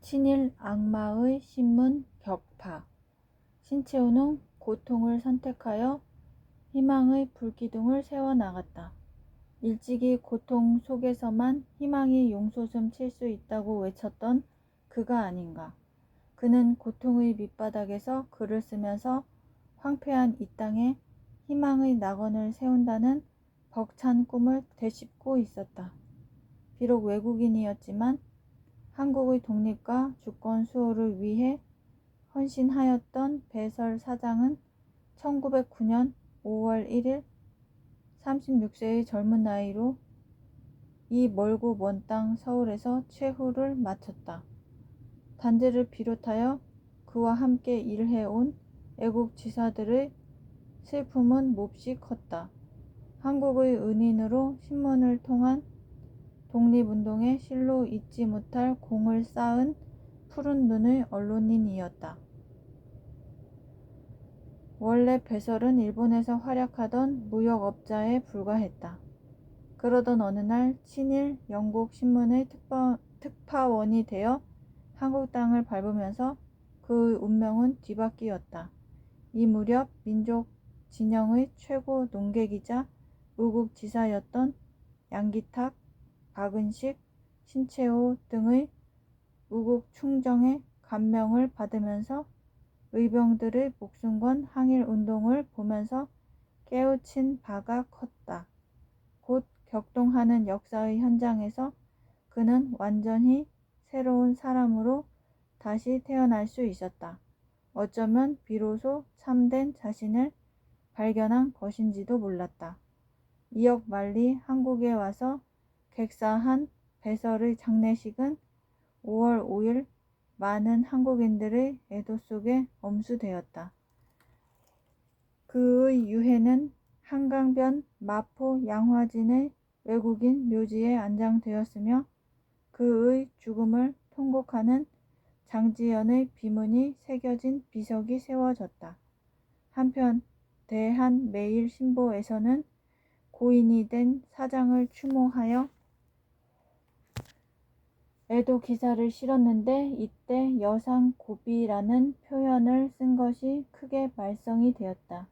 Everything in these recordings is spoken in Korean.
친일 악마의 신문 격파. 신채호는 고통을 선택하여 희망의 불기둥을 세워나갔다. 일찍이 고통 속에서만 희망이 용솟음 칠 수 있다고 외쳤던 그가 아닌가. 그는 고통의 밑바닥에서 글을 쓰면서 황폐한 이 땅에 희망의 낙원을 세운다는 벅찬 꿈을 되씹고 있었다. 비록 외국인이었지만 한국의 독립과 주권 수호를 위해 헌신하였던 배설 사장은 1909년 5월 1일 36세의 젊은 나이로 이 멀고 먼 땅 서울에서 최후를 마쳤다. 단재를 비롯하여 그와 함께 일해온 애국지사들의 슬픔은 몹시 컸다. 한국의 은인으로 신문을 통한 독립운동에 실로 잊지 못할 공을 쌓은 푸른 눈의 언론인이었다. 원래 배설은 일본에서 활약하던 무역업자에 불과했다. 그러던 어느 날 친일 영국 신문의 특파원이 되어 한국 땅을 밟으면서 그의 운명은 뒤바뀌었다. 이 무렵 민족 진영의 최고 농객이자 우국지사였던 양기탁, 박은식, 신채호 등의 우국 충정의 감명을 받으면서 의병들의 목숨 건 항일운동을 보면서 깨우친 바가 컸다. 곧 격동하는 역사의 현장에서 그는 완전히 새로운 사람으로 다시 태어날 수 있었다. 어쩌면 비로소 참된 자신을 발견한 것인지도 몰랐다. 2억 말리 한국에 와서 객사한 배설의 장례식은 5월 5일 많은 한국인들의 애도 속에 엄수되었다. 그의 유해는 한강변 마포 양화진의 외국인 묘지에 안장되었으며 그의 죽음을 통곡하는 장지연의 비문이 새겨진 비석이 세워졌다. 한편 대한매일신보에서는 고인이 된 사장을 추모하여 애도 기사를 실었는데 이때 여상고비라는 표현을 쓴 것이 크게 말썽이 되었다.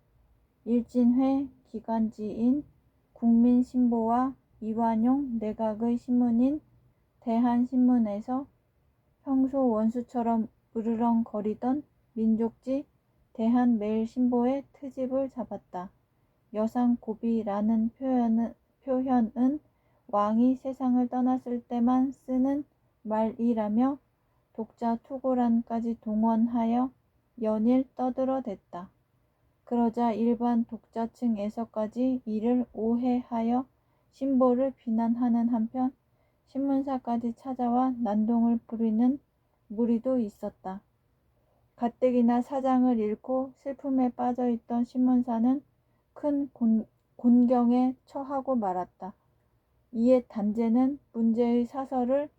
일진회 기관지인 국민신보와 이완용 내각의 신문인 대한신문에서 평소 원수처럼 으르렁거리던 민족지 대한매일신보의 트집을 잡았다. 여상고비라는 표현은 왕이 세상을 떠났을 때만 쓰는 말이라며 독자 투고란까지 동원하여 연일 떠들어댔다. 그러자 일반 독자층에서까지 이를 오해하여 신보를 비난하는 한편 신문사까지 찾아와 난동을 부리는 무리도 있었다. 가뜩이나 사장을 잃고 슬픔에 빠져있던 신문사는 큰 곤경에 처하고 말았다. 이에 단재는 문제의 사설을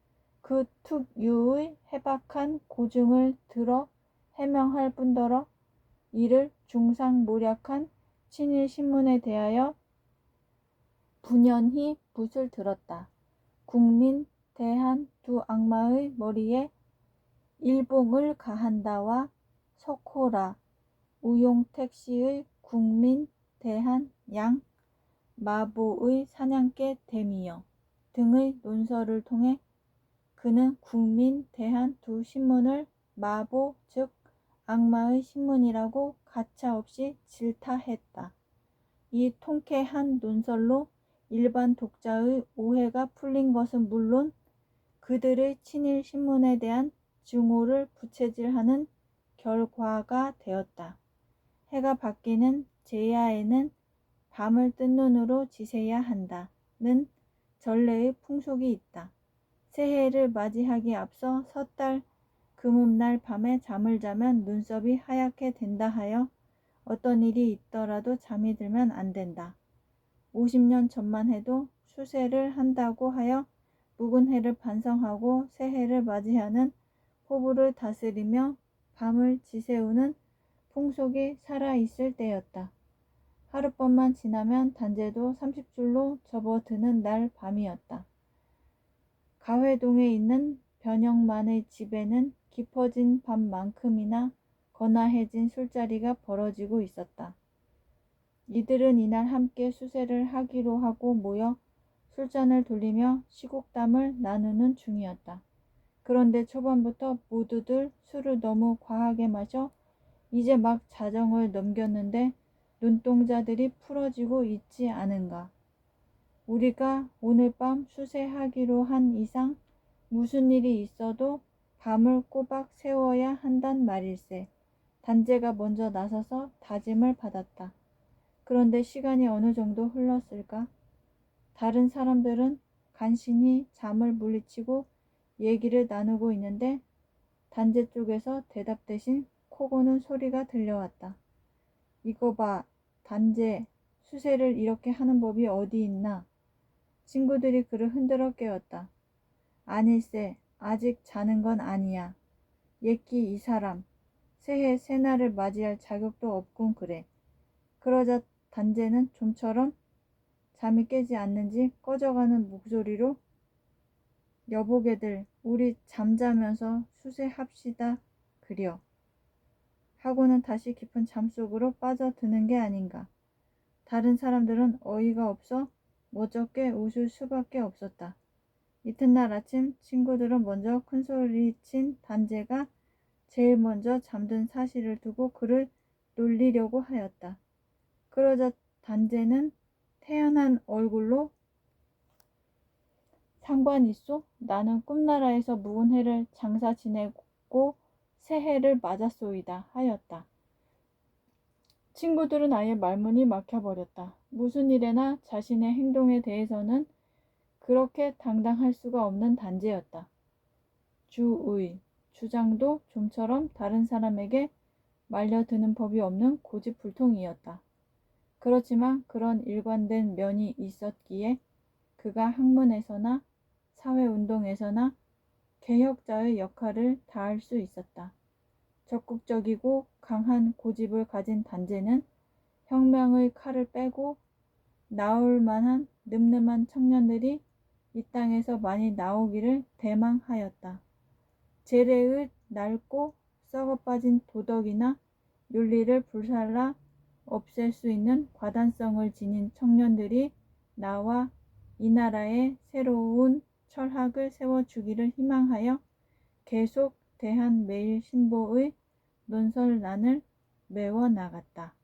그 특유의 해박한 고증을 들어 해명할 뿐더러 이를 중상모략한 친일신문에 대하여 분연히 붓을 들었다. 국민, 대한 두 악마의 머리에 일봉을 가한다와 석호라, 우용택 씨의 국민, 대한, 양, 마보의 사냥개 대미여 등의 논설을 통해 그는 국민, 대한 두 신문을 마보 즉 악마의 신문이라고 가차없이 질타했다. 이 통쾌한 논설로 일반 독자의 오해가 풀린 것은 물론 그들의 친일 신문에 대한 증오를 부채질하는 결과가 되었다. 해가 바뀌는 제야에는 밤을 뜬 눈으로 지새야 한다는 전래의 풍속이 있다. 새해를 맞이하기 앞서 섣달 금음날 밤에 잠을 자면 눈썹이 하얗게 된다 하여 어떤 일이 있더라도 잠이 들면 안 된다. 50년 전만 해도 수세를 한다고 하여 묵은 해를 반성하고 새해를 맞이하는 호부를 다스리며 밤을 지새우는 풍속이 살아있을 때였다. 하룻밤만 지나면 단재도 30줄로 접어드는 날 밤이었다. 가회동에 있는 변형만의 집에는 깊어진 밤만큼이나 거나해진 술자리가 벌어지고 있었다. 이들은 이날 함께 수세를 하기로 하고 모여 술잔을 돌리며 시국담을 나누는 중이었다. 그런데 초반부터 모두들 술을 너무 과하게 마셔 이제 막 자정을 넘겼는데 눈동자들이 풀어지고 있지 않은가. 우리가 오늘 밤 수세하기로 한 이상 무슨 일이 있어도 밤을 꼬박 새워야 한단 말일세. 단재가 먼저 나서서 다짐을 받았다. 그런데 시간이 어느 정도 흘렀을까? 다른 사람들은 간신히 잠을 물리치고 얘기를 나누고 있는데 단재 쪽에서 대답 대신 코 고는 소리가 들려왔다. 이거 봐, 단재, 수세를 이렇게 하는 법이 어디 있나? 친구들이 그를 흔들어 깨웠다. 아닐세, 아직 자는 건 아니야. 예끼 이 사람, 새해 새날을 맞이할 자격도 없군 그래. 그러자 단재는 좀처럼 잠이 깨지 않는지 꺼져가는 목소리로 여보게들 우리 잠자면서 수세합시다 그려 하고는 다시 깊은 잠속으로 빠져드는 게 아닌가. 다른 사람들은 어이가 없어 멋쩍게 웃을 수밖에 없었다. 이튿날 아침 친구들은 먼저 큰소리친 단재가 제일 먼저 잠든 사실을 두고 그를 놀리려고 하였다. 그러자 단재는 태연한 얼굴로 상관 있소? 나는 꿈나라에서 묵은 해를 장사 지내고 새해를 맞았소이다 하였다. 친구들은 아예 말문이 막혀버렸다. 무슨 일에나 자신의 행동에 대해서는 그렇게 당당할 수가 없는 단재였다. 주의, 주장도 좀처럼 다른 사람에게 말려드는 법이 없는 고집불통이었다. 그렇지만 그런 일관된 면이 있었기에 그가 학문에서나 사회운동에서나 개혁자의 역할을 다할 수 있었다. 적극적이고 강한 고집을 가진 단재는 혁명의 칼을 빼고 나올 만한 늠름한 청년들이 이 땅에서 많이 나오기를 대망하였다. 재래의 낡고 썩어빠진 도덕이나 윤리를 불살라 없앨 수 있는 과단성을 지닌 청년들이 나와 이 나라에 새로운 철학을 세워주기를 희망하여 계속 대한매일신보의 논설란을 메워 나갔다.